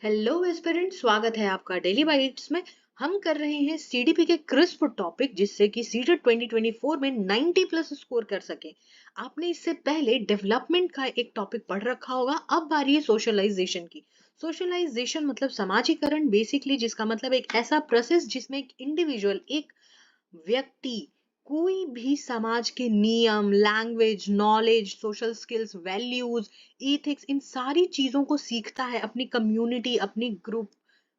Hello aspirant, स्वागत है आपका डेली बाइट्स में। हम कर रहे हैं सीडीपी के क्रिस्प टॉपिक जिससे कि सीटेट 2024 में 90 प्लस स्कोर कर सके। आपने इससे पहले डेवलपमेंट का एक टॉपिक पढ़ रखा होगा। अब बारी है सोशलाइजेशन की। सोशलाइजेशन मतलब समाजीकरण बेसिकली, जिसका मतलब एक ऐसा प्रोसेस जिसमें एक इंडिविजुअल, एक व्यक्ति कोई भी समाज के नियम, language, knowledge, social skills, values, ethics, इन सारी चीजों को सीखता है अपनी कम्युनिटी, अपनी ग्रुप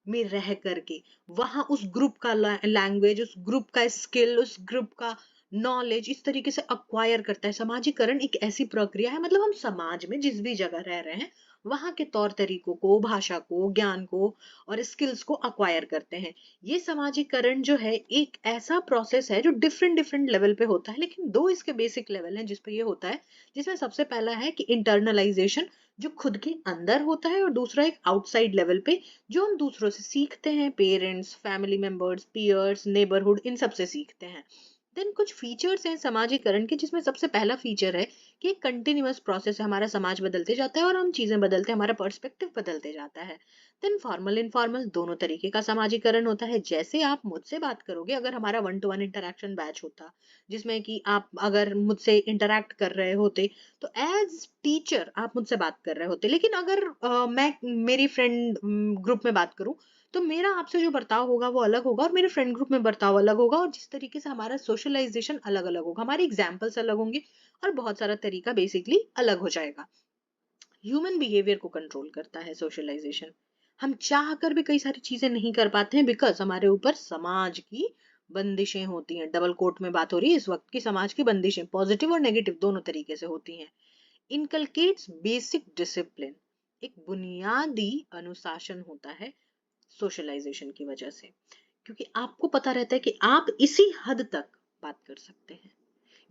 में रह करके। वहां उस ग्रुप का लैंग्वेज, उस ग्रुप का स्किल, उस ग्रुप का नॉलेज इस तरीके से अक्वायर करता है। समाजीकरण एक ऐसी प्रक्रिया है, मतलब हम समाज में जिस भी जगह रह रहे हैं वहां के तौर तरीकों को, भाषा को, ज्ञान को और स्किल्स को अक्वायर करते हैं। ये समाजीकरण जो है एक ऐसा प्रोसेस है जो डिफरेंट डिफरेंट लेवल पे होता है, लेकिन दो इसके बेसिक लेवल हैं जिस पे ये होता है। जिसमें सबसे पहला है कि इंटरनलाइजेशन, जो खुद के अंदर होता है, और दूसरा एक आउटसाइड लेवल पे जो हम दूसरों से सीखते हैं, parents, family members, peers, neighbourhood, इन सब से सीखते हैं। देन कुछ फीचर्स हैं समाजीकरण के, जिसमें सबसे पहला फीचर है कि एक कंटिन्यूअस प्रोसेस है। हमारा समाज बदलते जाता है और हम चीजें बदलते हैं, हमारा पर्सपेक्टिव बदलते जाता है। देन फॉर्मल इनफॉर्मल दोनों तरीके का समाजीकरण होता है। जैसे आप मुझसे बात करोगे, अगर हमारा one two one interaction batch होता जिसमें कि आप अगर मुझसे इंटरेक्ट कर रहे होते तो एज टीचर आप मुझसे बात कर रहे होते, लेकिन अगर मैं मेरी फ्रेंड ग्रुप में बात करूं तो मेरा आपसे जो बर्ताव होगा वो अलग होगा, और मेरे फ्रेंड ग्रुप में बर्ताव अलग होगा, और जिस तरीके से हमारा सोशलाइजेशन अलग अलग होगा, हमारे एग्जाम्पल्स अलग होंगे, और बहुत सारा तरीका बेसिकली अलग हो जाएगा। ह्यूमन बिहेवियर को कंट्रोल करता है सोशलाइजेशन। हम चाह कर भी कई सारी चीजें नहीं कर पाते हैं, बिकॉज हमारे ऊपर समाज की बंदिशें होती हैं। डबल कोट में बात हो रही है इस वक्त की, समाज की बंदिशें पॉजिटिव और नेगेटिव दोनों तरीके से होती हैं। इनकलकेट्स बेसिक डिसिप्लिन, एक बुनियादी अनुशासन होता है सोशलाइजेशन की वजह से, क्योंकि आपको पता रहता है कि आप इसी हद तक बात कर सकते हैं।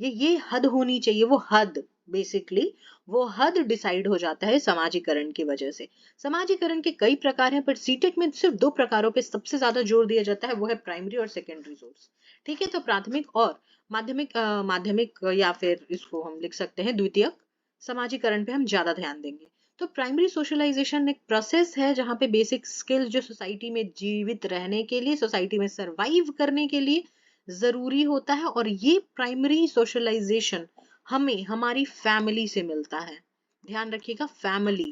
ये हद होनी चाहिए, वो हद बेसिकली, वो हद डिसाइड हो जाता है समाजीकरण की वजह से। समाजीकरण के कई प्रकार हैं, पर सीटेट में सिर्फ दो प्रकारों पे सबसे ज्यादा जोर दिया जाता है, वो है प्राइमरी और सेकेंडरी सोर्स। ठीक है, तो प्राथमिक और माध्यमिक, माध्यमिक या फिर इसको हम लिख सकते हैं द्वितीयक समाजीकरण पे हम ज्यादा ध्यान देंगे। तो प्राइमरी सोशलाइजेशन एक प्रोसेस है जहाँ पे बेसिक स्किल्स जो सोसाइटी में जीवित रहने के लिए, सोसाइटी में सरवाइव करने के लिए जरूरी होता है, और ये प्राइमरी सोशलाइजेशन हमें हमारी फैमिली से मिलता है। ध्यान रखिएगा, फैमिली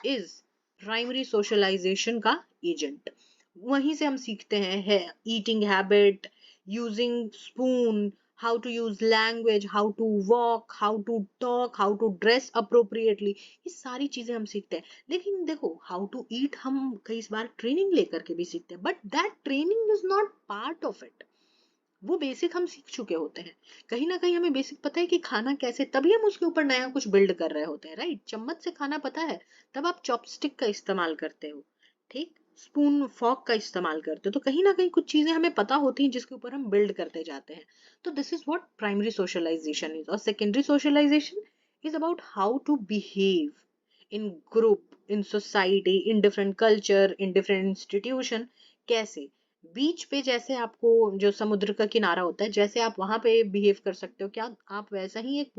इज प्राइमरी सोशलाइजेशन का एजेंट। वहीं से हम सीखते हैं eating habit, using spoon, how to use language, how to walk, how to talk, how to dress appropriately. ये सारी चीजें हम सीखते हैं। लेकिन देखो, हाउ टू ईट हम कई बार ट्रेनिंग लेकर के भी सीखते हैं, but that training is not part of it. वो बेसिक हम सीख चुके होते हैं। कहीं ना कहीं हमें बेसिक पता है कि खाना कैसे, तभी हम उसके ऊपर नया कुछ बिल्ड कर रहे होते हैं, राइट। चम्मच से खाना पता है, तब आप चॉपस्टिक का इस्तेमाल करते हो, ठीक, स्पून फॉर्क का इस्तेमाल करते हो। तो कहीं ना कहीं कुछ चीजें हमें पता होती हैं जिसके ऊपर हम बिल्ड करते जाते हैं। तो this is what primary socialisation is. और secondary socialisation is about how to behave in group, in society, in different culture, in different institution. कैसे बीच पे, जैसे आपको जो समुद्र का किनारा होता है, जैसे आप वहां पे बिहेव कर सकते हो, क्या आप वैसा ही एक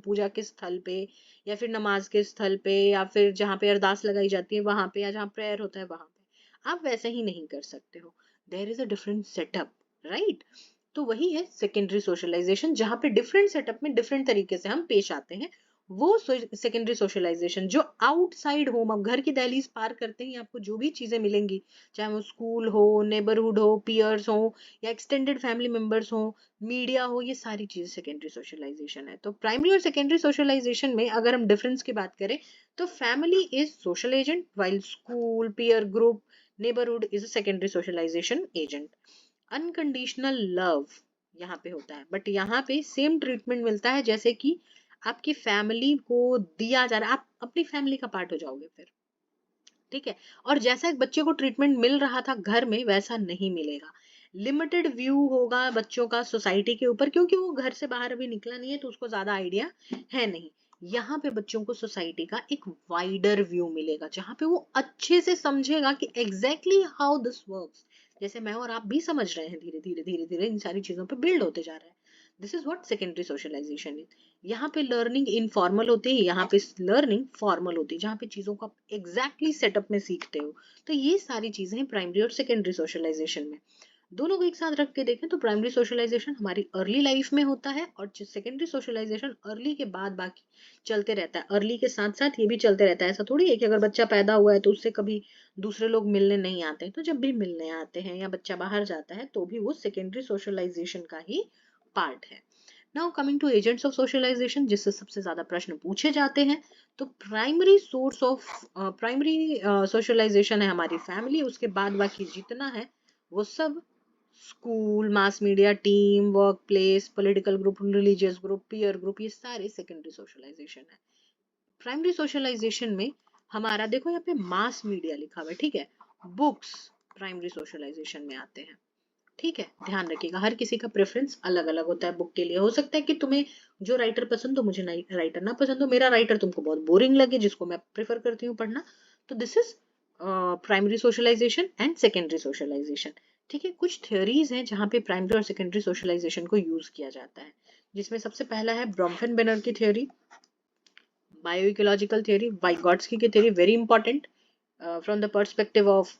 पूजा के स्थल पे, या फिर नमाज के स्थल पे, या फिर जहाँ पे अरदास लगाई जाती है वहां पे, या जहाँ प्रेयर होता है वहां पे आप वैसे ही नहीं कर सकते हो। There is a different setup, right. तो वही है सेकेंडरी सोशलाइजेशन, जहाँ पे डिफरेंट सेटअप में डिफरेंट तरीके से हम पेश आते हैं। वो सेकेंडरी सोशलाइजेशन जो आउटसाइड होम, अब घर की दहलीज पार करते ही आपको जो भी चीजें मिलेंगी, चाहे वो स्कूल हो, नेबरहुड हो, पीयर्स हो, या एक्सटेंडेड फैमिली मेंबर्स हो, मीडिया हो, ये सारी चीजें सेकेंडरी सोशलाइजेशन है। तो प्राइमरी और सेकेंडरी सोशलाइजेशन में अगर हम डिफरेंस की बात करें तो family is social agent, while school, peer group, neighbourhood is a secondary socialisation agent. Unconditional love यहाँ पे होता है, बट यहाँ पे सेम ट्रीटमेंट मिलता है जैसे कि आपकी फैमिली को दिया जा रहा है, आप अपनी फैमिली का पार्ट हो जाओगे फिर, ठीक है। और जैसा एक बच्चे को ट्रीटमेंट मिल रहा था घर में, वैसा नहीं मिलेगा। लिमिटेड व्यू होगा बच्चों का सोसाइटी के ऊपर, क्योंकि वो घर से बाहर अभी निकला नहीं है तो उसको ज्यादा आइडिया है नहीं। यहाँ पे बच्चों को सोसाइटी का एक वाइडर व्यू मिलेगा, जहाँ पे वो अच्छे से समझेगा कि एग्जैक्टली हाउ दिस वर्क्स। जैसे मैं और आप भी समझ रहे हैं, धीरे धीरे धीरे धीरे इन सारी चीजों पे बिल्ड होते जा रहा है। This is what secondary socialisation is. यहाँ पे लर्निंग इनफॉर्मल होती है, यहाँ पे लर्निंग फॉर्मल होती है, जहाँ पे चीजों को आप एग्जैक्टली सेटअप में सीखते हो। तो ये सारी चीजें हैं प्राइमरी और सेकेंडरी सोशलाइजेशन में। दोनों को एक साथ रख के देखें तो प्राइमरी सोशलाइजेशन हमारी अर्ली लाइफ में होता है और सेकेंडरी सोशलाइजेशन अर्ली के बाद बाकी चलते रहता है। अर्ली के साथ साथ ये भी चलते रहता है। ऐसा थोड़ी है कि अगर बच्चा पैदा हुआ है तो उससे कभी दूसरे लोग मिलने नहीं आते हैं। तो जब भी मिलने आते हैं या बच्चा बाहर जाता है तो भी वो सेकेंडरी सोशलाइजेशन का ही पार्ट है। Now coming to agents of socialisation, जिससे सबसे ज्यादा प्रश्न पूछे जाते हैं, तो primary source of primary socialisation है हमारी फैमिली। उसके बाद बाकी जितना है वो सब school, mass media, team, work place, political group, religious group, peer group, ये सारे सेकेंडरी सोशलाइजेशन है। प्राइमरी सोशलाइजेशन में हमारा देखो यहाँ पे मास मीडिया लिखा हुआ है, ठीक है, बुक्स प्राइमरी सोशलाइजेशन में आते हैं। ठीक है, ध्यान रखिएगा हर किसी का प्रेफरेंस अलग अलग होता है बुक के लिए। हो सकता है कि तुम्हें जो राइटर पसंद हो मुझे राइटर ना पसंद हो, मेरा राइटर तुमको बहुत बोरिंग लगे जिसको मैं प्रेफर करती हूँ पढ़ना। तो this is primary socialisation and secondary socialisation. ठीक है, कुछ थ्योरीज हैं जहाँ पे प्राइमरी और सेकेंडरी सोशलाइजेशन को यूज किया जाता है, जिसमें सबसे पहला है ब्रॉम्फेन बेनर की थ्योरी, बायोइकोलॉजिकल थ्योरी, वाइगॉट्स्की की theory, very important from the perspective of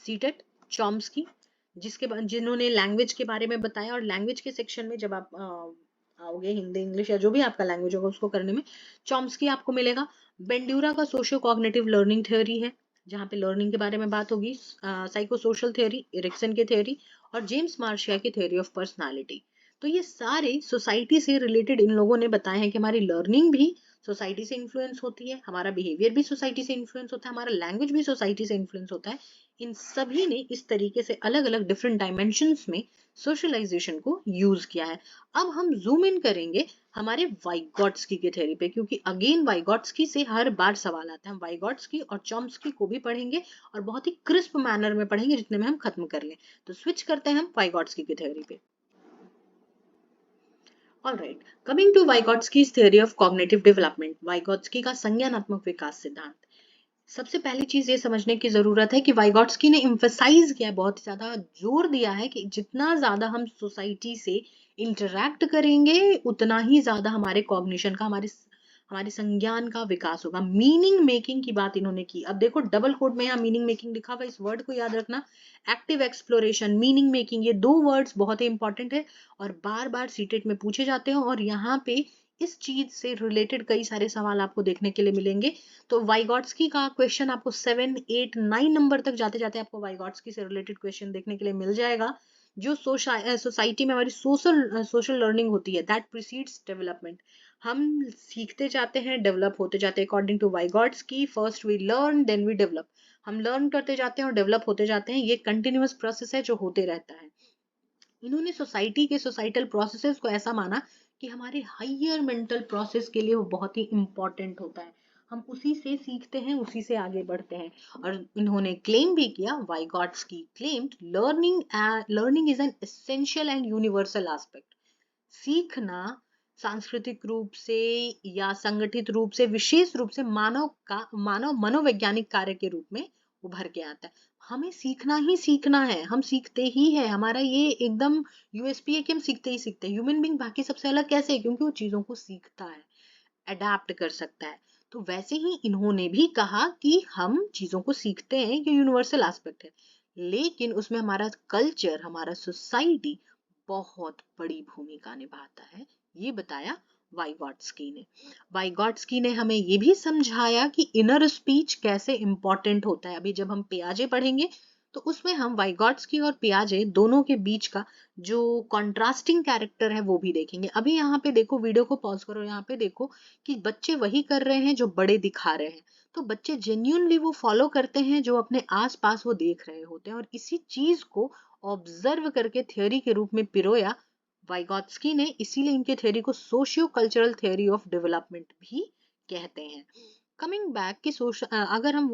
CTET, Chomsky, जिसके बाद जिन्होंने लैंग्वेज के बारे में बताया। और लैंग्वेज के सेक्शन में जब आप आओगे, हिंदी, इंग्लिश या जो भी आपका लैंग्वेज होगा उसको करने में, चॉम्स्की आपको मिलेगा। बेंड्यूरा का सोशियो कॉग्निटिव लर्निंग थ्योरी है, जहाँ पे लर्निंग के बारे में बात होगी। साइको सोशल थ्योरी, एरिक्सन की थ्योरी, और जेम्स मार्शिया की थ्योरी ऑफ पर्सनालिटी। तो ये सारे सोसाइटी से रिलेटेड इन लोगों ने बताए हैं कि हमारी लर्निंग भी सोसाइटी से इन्फ्लुएंस होती है, हमारा बिहेवियर भी सोसाइटी से इन्फ्लुएंस होता है, हमारा लैंग्वेज भी सोसाइटी से इन्फ्लुएंस होता है। इन सभी ने इस तरीके से अलग अलग डिफरेंट डायमेंशंस में सोशलाइजेशन को यूज किया है। अब हम जूम इन करेंगे हमारे वाइगॉट्स्की की थ्योरी पे, क्योंकि अगेन वाइगॉट्स्की से हर बार सवाल आता है। हम वाइगॉट्स्की और चॉम्स्की को भी पढ़ेंगे और बहुत ही क्रिस्प मैनर में पढ़ेंगे जितने में हम खत्म कर लें। तो स्विच करते हैं हम वाइगॉट्स्की की थ्योरी पे। Alright, coming to Vygotsky's theory of cognitive development, Vygotsky का संज्ञानात्मक विकास सिद्धांत। सबसे पहली चीज ये समझने की जरूरत है कि वाइगॉट्स्की ने एम्फसाइज किया है, बहुत ज्यादा जोर दिया है कि जितना ज्यादा हम सोसाइटी से इंटरैक्ट करेंगे उतना ही ज्यादा हमारे कॉग्निशन का, हमारे संज्ञान का विकास होगा। मीनिंग मेकिंग की बात इन्होंने की। अब देखो डबल कोड में यहाँ मीनिंग मेकिंग लिखा हुआ है, इस वर्ड को याद रखना। एक्टिव एक्सप्लोरेशन, मीनिंग मेकिंग, ये दो वर्ड्स बहुत ही इंपॉर्टेंट है और बार बार सीटेट में पूछे जाते हैं। और यहाँ पे इस चीज से रिलेटेड कई सारे सवाल आपको देखने के लिए मिलेंगे। तो वाइगॉट्स्की का क्वेश्चन आपको 7, 8, 9 नंबर तक जाते जाते आपको वाइगॉट्स्की से रिलेटेड क्वेश्चन देखने के लिए मिल जाएगा। जो सोसाइटी में हमारी सोशल लर्निंग होती है, दैट प्रीसीड्स डेवलपमेंट। हम सीखते जाते हैं, डेवलप होते जाते हैं। According to Vygotsky, first we learn then we develop. हम लर्न करते जाते हैं और डेवलप होते जाते हैं। ये कंटिन्यूअस प्रोसेस है जो होते रहता है। इन्होंने सोसाइटी के सोसाइटल प्रोसेसेस को ऐसा माना कि हमारे हाइयर मेंटल प्रोसेस के लिए वो बहुत ही इंपॉर्टेंट होता है। हम उसी से सीखते हैं, उसी से आगे बढ़ते हैं। और इन्होंने क्लेम भी किया, Vygotsky claimed, learning is an essential and universal aspect. सीखना सांस्कृतिक रूप से या संगठित रूप से, विशेष रूप से मानव मनोवैज्ञानिक कार्य के रूप में उभर के आता है। हमें सीखना ही सीखना है, हम सीखते ही है। हमारा ये एकदम यूएसपी है कि हम सीखते ही सीखते हैं। ह्यूमन बीइंग बाकी सबसे अलग कैसे है? क्योंकि वो चीजों को सीखता है, अडेप्ट कर सकता है। तो वैसे ही इन्होंने भी कहा कि हम चीजों को सीखते हैं, ये यूनिवर्सल एस्पेक्ट है। लेकिन उसमें हमारा कल्चर, हमारा सोसाइटी बहुत बड़ी भूमिका निभाता है, ये बताया वाइगॉट्स्की ने। वाइगॉट्स्की ने हमें ये भी समझाया कि इनर स्पीच कैसे इंपॉर्टेंट होता है। अभी जब हम पियाजे पढ़ेंगे तो उसमें हम वाइगॉट्स्की और पियाजे दोनों के बीच का जो कॉन्ट्रास्टिंग कैरेक्टर है वो भी देखेंगे। अभी यहाँ पे देखो, वीडियो को पॉज करो, यहाँ पे देखो कि बच्चे वही कर रहे हैं जो बड़े दिखा रहे हैं। तो बच्चे जेन्युइनली वो फॉलो करते हैं जो अपने आस पास वो देख रहे होते हैं। और इसी चीज को ऑब्जर्व करके थ्योरी के रूप में पिरोया वाइगॉट्स्की ने। इसीलिए इनके थ्योरी को socio cultural theory of development भी कहते हैं। कमिंग बैक कि अगर हम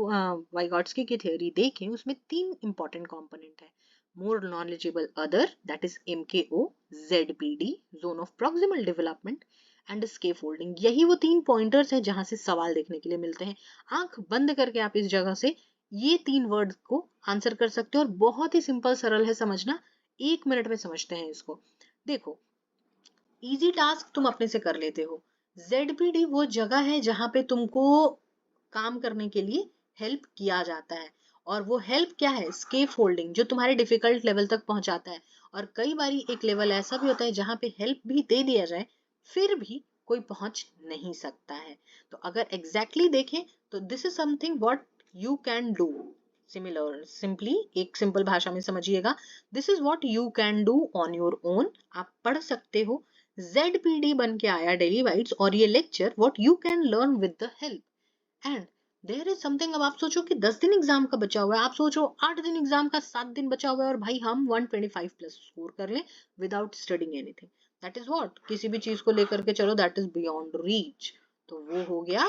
वाइगॉट्स्की की थ्योरी देखें, उसमें 3 इंपॉर्टेंट कंपोनेंट है। More knowledgeable other, that is MKO, ZPD, zone of proximal development, and scaffolding. यही वो 3 पॉइंटर्स हैं जहां से सवाल देखने के लिए मिलते हैं। आंख बंद करके आप इस जगह से ये 3 वर्ड को आंसर कर सकते हो और बहुत ही सिंपल सरल है समझना। 1 मिनट में समझते हैं इसको। देखो, इजी टास्क तुम अपने से कर लेते हो। ZPD वो जगह है जहां पे तुमको काम करने के लिए हेल्प किया जाता है, और वो हेल्प क्या है, स्केप फोल्डिंग, जो तुम्हारे डिफिकल्ट लेवल तक पहुंचाता है। और कई बारी एक लेवल ऐसा भी होता है जहां पे हेल्प भी दे दिया जाए फिर भी कोई पहुंच नहीं सकता है। तो अगर एग्जैक्टली देखें तो this is something what you can do. Similar simply एक सिंपल भाषा में समझिएगा, this is what you can do on your own. आप पढ़ सकते हो। ZPD बन के आया डेली वाइट्स, और ये lecture what you can learn with the help. And there is something, अब आप सोचो कि 10 दिन एग्जाम का बचा हुआ है, आप सोचो 8 दिन एग्जाम का, 7 दिन बचा हुआ है, और भाई हम 125 प्लस स्कोर कर लें without studying anything. That is what, किसी भी चीज को लेकर के चलो, दैट इज बियॉन्ड रीच। तो वो हो गया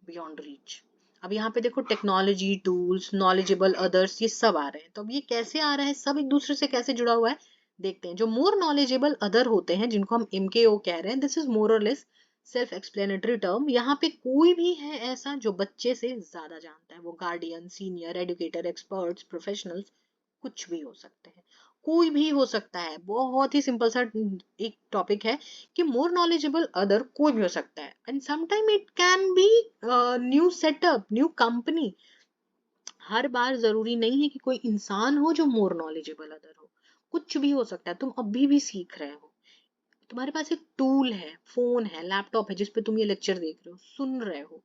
बियॉन्ड रीच। अब यहाँ पे देखो टेक्नोलॉजी, टूल्स, नॉलेजेबल अदर्स, ये सब आ रहे हैं। तो अब ये कैसे आ रहा है, सब एक दूसरे से कैसे जुड़ा हुआ है, देखते हैं। जो मोर नॉलेजेबल अदर होते हैं, जिनको हम MKO कह रहे हैं, दिस इज मोर और लेस सेल्फ एक्सप्लेनेटरी टर्म। यहाँ पे कोई भी है ऐसा जो बच्चे से ज्यादा जानता है, वो guardian, senior, educator, experts, professionals, कुछ भी हो सकते हैं, कोई भी हो सकता है। बहुत ही सिंपल सा एक टॉपिक है कि मोर नॉलेजेबल अदर कोई भी हो सकता है, and sometime it can be new setup, new company. हर बार जरूरी नहीं है कि कोई इंसान हो जो मोर नॉलेजेबल अदर हो, कुछ भी हो सकता है। तुम अभी भी सीख रहे हो, तुम्हारे पास एक टूल है, फोन है, लैपटॉप है, जिसपे तुम ये लेक्चर देख रहे हो, सुन रहे हो,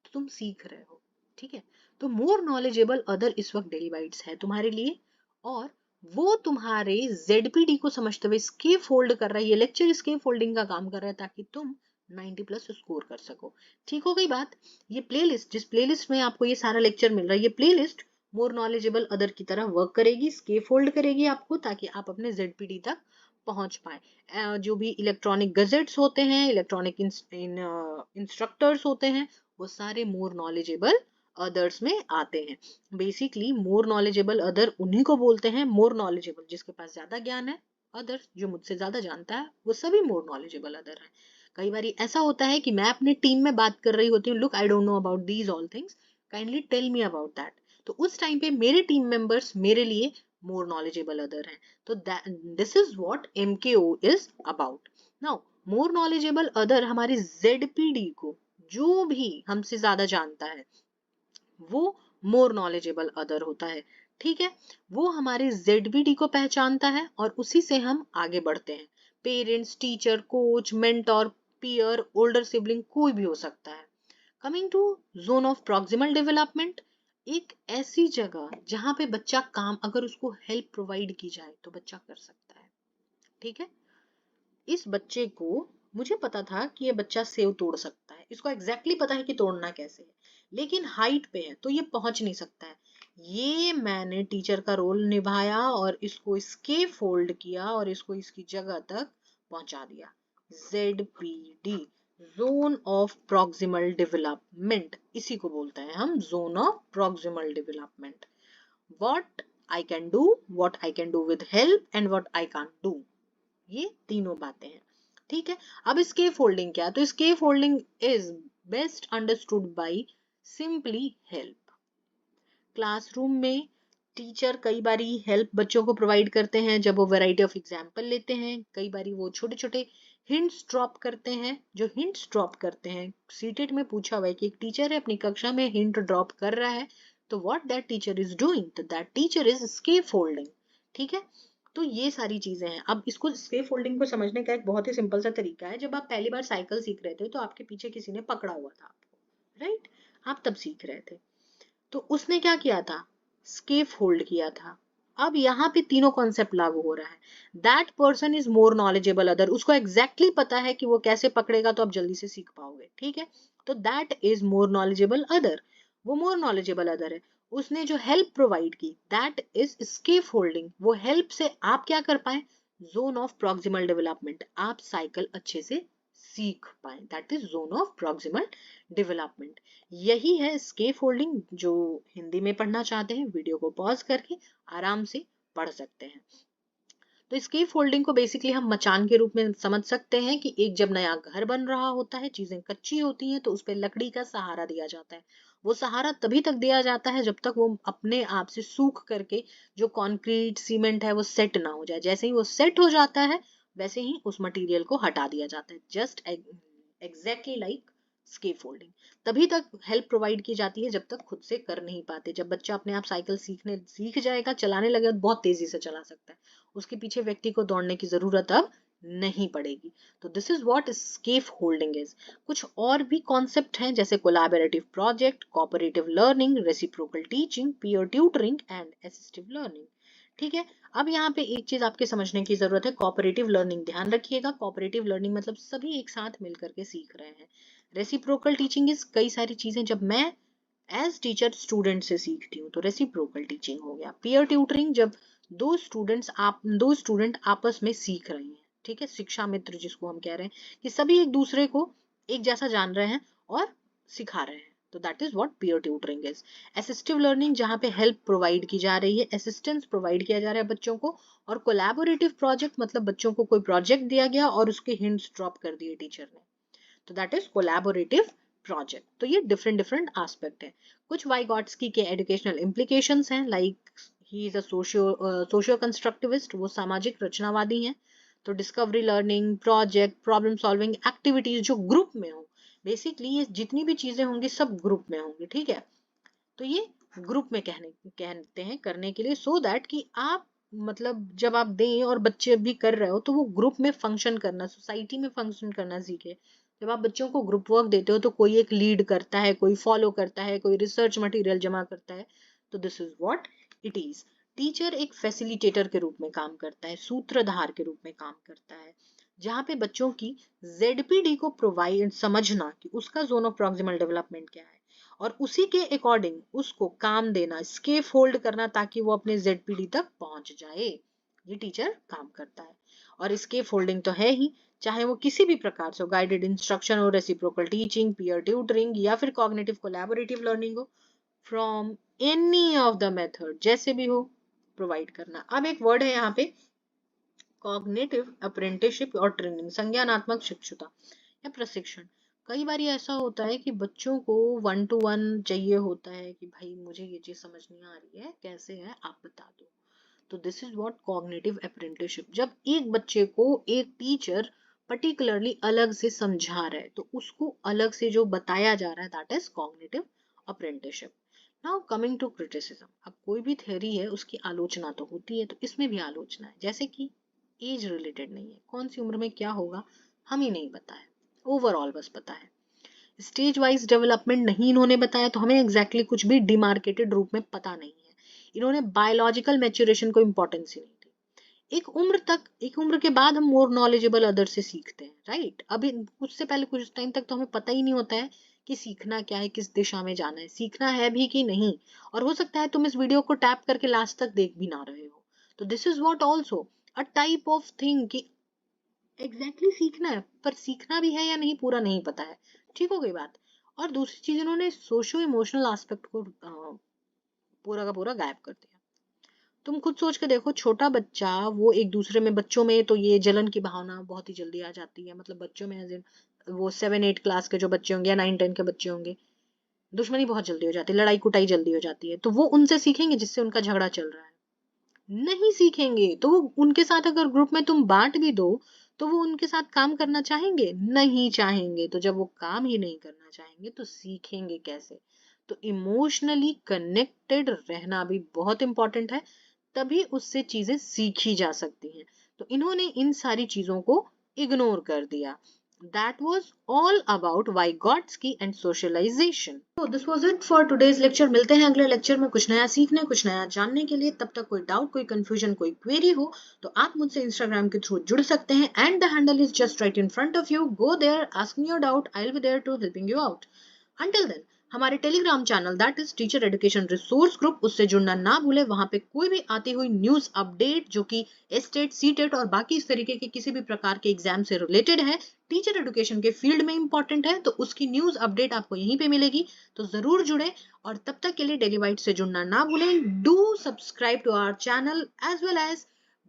तो तुम सीख रहे हो। ठीक है, तो मोर नॉलेजेबल अदर इस वक्त डेली बाइट्स है तुम्हारे लिए, और वो तुम्हारे ZPD को समझते हुए स्केप फोल्ड कर रहा है। ये लेक्चर स्केप फोल्डिंग का काम कर रहा है ताकि तुम 90 प्लस स्कोर कर सको। ठीक हो गई बात। ये प्लेलिस्ट, जिस प्लेलिस्ट में आपको ये सारा लेक्चर मिल रहा है, ये प्लेलिस्ट मोर नॉलेजेबल अदर की तरह वर्क करेगी, स्केप फोल्ड करेगी आपको, ताकि आप अपने ZPD तक पहुंच पाए। जो भी इलेक्ट्रॉनिक गजेट्स होते हैं, इलेक्ट्रॉनिक इंस्ट्रक्टर्स होते हैं, वो सारे मोर नॉलेजेबल अदर्स में आते हैं। बेसिकली मोर नॉलेजेबल अदर उन्हीं को बोलते हैं, मोर नॉलेजेबल जिसके पास ज्यादा ज्ञान है, अदर्स जो मुझसे ज्यादा जानता है, वो सभी मोर नॉलेजेबल अदर है। कई बार ऐसा होता है कि मैं अपने टीम में बात कर रही होती हूँ, look I don't know about these all things, kindly tell me about that. तो उस टाइम पे मेरे टीम मेंबर्स मेरे लिए मोर नॉलेजेबल अदर हैं। तो this is what MKO is about. Now more knowledgeable other हमारी ZPD को, जो भी हमसे ज्यादा जानता है, वो मोर नॉलेजेबल अदर होता है। ठीक है, वो हमारे ZPD को पहचानता है और उसी से हम आगे बढ़ते हैं। Parents, teacher, coach, mentor, peer, older sibling, कोई भी हो सकता है। Coming to zone of proximal development, एक ऐसी जगह जहां पे बच्चा काम, अगर उसको हेल्प प्रोवाइड की जाए तो बच्चा कर सकता है। ठीक है, इस बच्चे को, मुझे पता था कि ये बच्चा सेव तोड़ सकता है, इसको एग्जैक्टली पता है कि तोड़ना कैसे है, लेकिन हाइट पे है तो ये पहुंच नहीं सकता है। ये मैंने टीचर का रोल निभाया और इसको स्केप फोल्ड किया और इसको इसकी जगह तक पहुंचा दिया। ZPD, zone of proximal development, इसी को बोलते हैं हम zone of proximal development. What I can do, what I can do with help, and what I can't do, ये तीनों बातें हैं। ठीक है, अब स्केप फोल्डिंग क्या है, तो scaffolding is best understood by simply help. Classroom में टीचर कई बारी हेल्प बच्चों को प्रोवाइड करते हैं जब वो वैरायटी ऑफ एग्जाम्पल लेते हैं। कई बारी वो छोटे छोटे हिंट्स ड्रॉप करते हैं। जो हिंट्स ड्रॉप करते हैं, सीटेट में पूछा हुआ है कि एक टीचर है अपनी कक्षा में हिंट ड्रॉप कर रहा है, तो what that teacher is doing, तो that teacher is scaffolding. ठीक है, तो ये सारी चीजें हैं। अब इसको स्केप फोल्डिंग को समझने का एक बहुत ही सिंपल सा तरीका है। जब आप पहली बार साइकिल सीख रहे थे तो आपके पीछे किसी ने पकड़ा हुआ था आपको, राइट, आप तब सीख रहे थे, तो उसने क्या किया था, स्केप होल्ड किया था। अब यहाँ पे तीनों कॉन्सेप्ट लागू हो रहा है। That person is more knowledgeable other, उसको एग्जैक्टली पता है कि वो कैसे पकड़ेगा तो आप जल्दी से सीख पाओगे। ठीक है, तो that is more knowledgeable other, वो मोर नॉलेजेबल अदर है। उसने जो हेल्प प्रोवाइड की, दैट इज स्केप होल्डिंग, वो हेल्प से आप क्या कर पाए, जोन ऑफ प्रॉक्सिमल डेवलपमेंट, आप साइकिल अच्छे से सीख पाए, that is zone of proximal development. यही है स्केप फोल्डिंग। जो हिंदी में पढ़ना चाहते हैं वीडियो को पॉज करके आराम से पढ़ सकते हैं। तो स्केप फोल्डिंग को बेसिकली हम मचान के रूप में समझ सकते हैं कि एक जब नया घर बन रहा होता है, चीजें कच्ची होती हैं, तो उस पर लकड़ी का सहारा दिया जाता है। वो सहारा तभी तक दिया जाता है जब तक वो अपने आप से सूख करके जो कंक्रीट सीमेंट है वो सेट ना हो जाए। जैसे ही वो सेट हो जाता है वैसे ही उस मटेरियल को हटा दिया जाता है, जस्ट एग्जैक्टली लाइक स्केफोल्डिंग। तभी तक हेल्प प्रोवाइड की जाती है जब तक खुद से कर नहीं पाते। जब बच्चा अपने आप साइकिल सीख जाएगा, चलाने लगेगा, बहुत तेजी से चला सकता है, उसके पीछे व्यक्ति को दौड़ने की जरूरत अब नहीं पड़ेगी। तो this is what scaffolding is. कुछ और भी कॉन्सेप्ट हैं जैसे collaborative project, cooperative learning, reciprocal teaching, peer tutoring and assistive learning. ठीक है, अब यहाँ पे एक चीज आपके समझने की जरूरत है, कोऑपरेटिव लर्निंग। ध्यान रखिएगा, कोऑपरेटिव लर्निंग मतलब सभी एक साथ मिलकर के सीख रहे हैं। रेसिप्रोकल टीचिंग इज कई सारी चीजें जब मैं एज टीचर स्टूडेंट से सीखती हूँ तो रेसिप्रोकल टीचिंग हो गया। पीयर ट्यूटरिंग जब दो स्टूडेंट आपस में सीख रहे हैं, ठीक है, शिक्षा मित्र जिसको हम कह रहे हैं कि सभी एक दूसरे को एक जैसा जान रहे हैं और सिखा रहे हैं, तो that is what peer tutoring is. Assistive learning जहाँ पे हेल्प प्रोवाइड की जा रही है, असिस्टेंस प्रोवाइड किया जा रहा है बच्चों को। और कोलैबोरेटिव प्रोजेक्ट मतलब बच्चों को कोई प्रोजेक्ट दिया गया और उसके हिंट्स ड्रॉप कर दिए टीचर ने, तो दैट इज कोलैबोरेटिव प्रोजेक्ट। तो ये डिफरेंट डिफरेंट एस्पेक्ट है। कुछ वाइगॉट्स्की के एजुकेशनल इम्प्लीकेशंस हैं, like he is a socio constructivist, वो सामाजिक रचनावादी हैं। तो discovery learning, project, problem solving activities जो ग्रुप में हो, बेसिकली ये जितनी भी चीजें होंगी सब ग्रुप में होंगी, ठीक है। तो ये ग्रुप में कहते हैं करने के लिए, सो दैट कि आप मतलब जब आप दें और बच्चे भी कर रहे हो तो वो ग्रुप में फंक्शन करना, सोसाइटी में फंक्शन करना सीखे। जब आप बच्चों को ग्रुप वर्क देते हो तो कोई एक लीड करता है, कोई फॉलो करता है, कोई रिसर्च मटेरियल जमा करता है। तो this is what it is. Teacher एक फैसिलिटेटर के रूप में काम करता है, सूत्रधार के रूप में काम करता है, जहाँ पे बच्चों की जेडपीडी को प्रोवाइड समझना कि उसका जोन ऑफ प्रॉक्सिमल डेवलपमेंट क्या है और उसी के अकॉर्डिंग उसको काम देना, स्केप होल्ड करना ताकि वो अपने जेडपीडी तक पहुंच जाए, ये टीचर काम करता है। और स्केप होल्डिंग तो है ही, चाहे वो किसी भी प्रकार से हो, गाइडेड इंस्ट्रक्शन हो, रेसिप्रोकल टीचिंग, पीयर ट्यूटरिंग या फिर कॉग्निटिव कोलैबोरेटिव लर्निंग हो, from any of the method, जैसे भी हो प्रोवाइड करना। अब एक वर्ड है यहाँ पे, कॉग्निटिव अप्रेंटिसशिप और ट्रेनिंग, संज्ञानात्मक शिक्षुता या प्रशिक्षण। कई बार ऐसा होता है कि बच्चों को 1 to 1 चाहिए होता है कि भाई मुझे ये चीज समझ नहीं आ रही है, कैसे है आप बता दो। तो this is what cognitive apprenticeship. जब एक बच्चे को एक टीचर पर्टिकुलरली अलग से समझा रहा है तो उसको अलग से जो बताया जा रहा है, that is cognitive apprenticeship. Now coming to criticism. अब कोई भी थ्योरी है उसकी आलोचना तो होती है, तो इसमें भी आलोचना है, जैसे कि एज रिलेटेड नहीं है, कौन सी उम्र में क्या होगा हम ही नहीं पता है, ओवरऑल बस पता है। स्टेज वाइज डेवलपमेंट नहीं इन्होंने बताया, तो हमें एग्जैक्टली कुछ भी डिमार्केटेड रूप में पता नहीं है। इन्होंने बायोलॉजिकल मैच्योरेशन को इंपॉर्टेंस ही नहीं दी। एक उम्र के बाद हम मोर नॉलेजेबल अदर से सीखते हैं, राइट। अभी उससे पहले कुछ टाइम तक तो हमें पता ही नहीं होता है कि सीखना क्या है, किस दिशा में जाना है, सीखना है भी कि नहीं। और हो सकता है तुम इस वीडियो को टैप करके लास्ट तक देख भी ना रहे हो। तो this is what also a type of thing कि एग्जैक्टली सीखना है पर सीखना भी है या नहीं पूरा नहीं पता है। ठीक हो गई बात। और दूसरी चीज, इन्होंने सोशो इमोशनल एस्पेक्ट को पूरा का पूरा गायब कर दिया। तुम खुद सोच के देखो, छोटा बच्चा वो एक दूसरे में, बच्चों में तो ये जलन की भावना बहुत ही जल्दी आ जाती है, मतलब बच्चों में वो 7-8 क्लास के जो बच्चे होंगे या 9-10 के बच्चे होंगे, दुश्मनी बहुत जल्दी हो जाती है, लड़ाई कुटाई जल्दी हो जाती है। तो वो उनसे सीखेंगे जिससे उनका झगड़ा चल रहा है? नहीं सीखेंगे। तो वो उनके साथ अगर ग्रुप में तुम बांट भी दो तो वो उनके साथ काम करना चाहेंगे? नहीं चाहेंगे। तो जब वो काम ही नहीं करना चाहेंगे तो सीखेंगे कैसे? तो इमोशनली कनेक्टेड रहना भी बहुत इंपॉर्टेंट है, तभी उससे चीजें सीखी जा सकती हैं। तो इन्होंने इन सारी चीजों को इग्नोर कर दिया। That was all about Vygotsky and socialization. So this was it for today's lecture. मिलते हैं अगले लेक्चर में कुछ नया सीखने, कुछ नया जानने के लिए। तब तक कोई डाउट, कोई कंफ्यूजन, कोई क्वेरी हो तो आप मुझसे इंस्टाग्राम के थ्रू जुड़ सकते हैं, and the handle is just right in front of you. Go there, ask me your doubt, I will be there to helping you out. Until then, हमारे Telegram channel that is teacher education resource group, उससे जुड़ना ना भूले। वहां पे कोई भी आती हुई न्यूज अपडेट जो कि एस्टेट, सीटेट और बाकी इस तरीके के किसी भी प्रकार के एग्जाम से रिलेटेड है, टीचर एजुकेशन के फील्ड में इंपॉर्टेंट है, तो उसकी न्यूज अपडेट आपको यहीं पे मिलेगी। तो जरूर जुड़े, और तब तक के लिए डेली बाइट से जुड़ना ना भूलें। Do subscribe to our channel as well as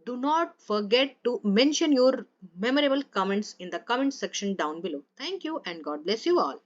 do not forget to mention your memorable comments in the comment section down below. Thank you and God bless you all.